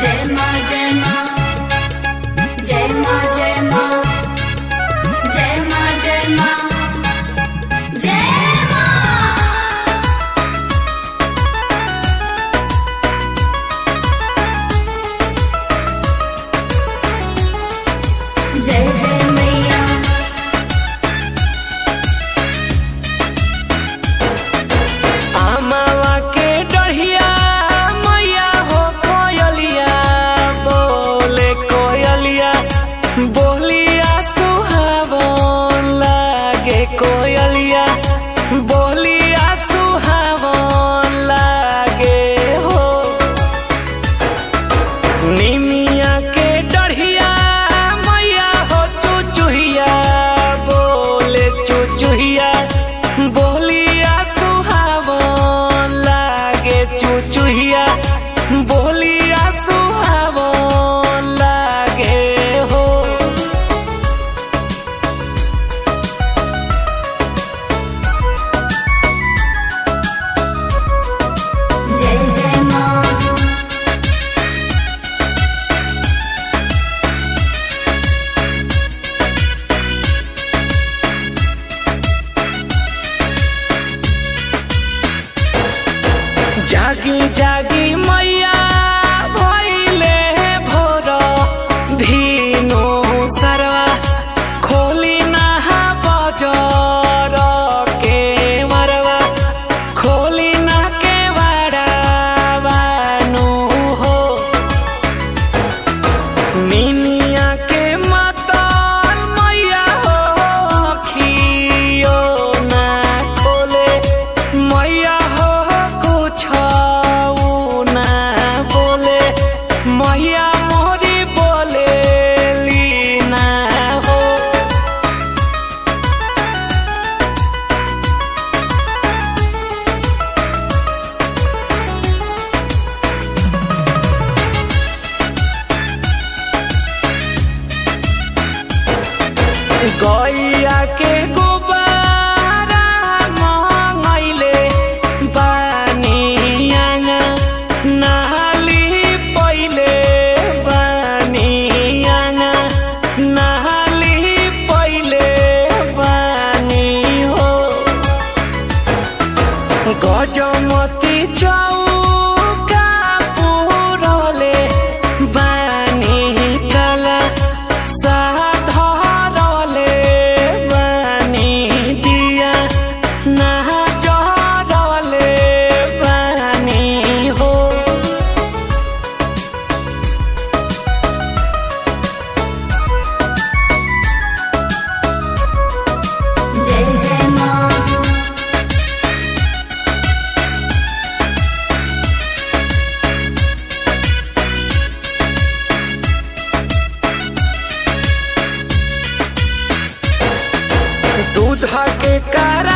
जय माँ जय माँ जय माँ जय माँ जय माँ जय माँ जय माँ। जय जय मैया आमावा के डढ़िया मैया हो कोयलिया बोले कोयलिया बोलिया सुहावन लागे कोयलिया बोलिया सुहावन लागे हो। निमिया के डढ़िया मैया हो चुचुहिया बोले चुचुहिया बोलिया सुहावन लागे चुचुहिया बोलिया सुहावन लागे हो। जय जय माँ जागी जागी मैया भइले भोर धिनो सरवा खोली नहा बजर के मरवा खोली ना के बानु हो। मिनिया के मतल मैया हो अखियो ना खोले मैया हो कुछ ना बोले मैया मोरी बोले लीना हो। गैया के गोबारा मंगैले बानियाना नहाली पहिले बानियाना नहाली पहिले बानी हो। गजमती चौका पुरले बानी कला साधरले बानी दिया नहा जरले बानी हो। जय जय माँ दूध के कार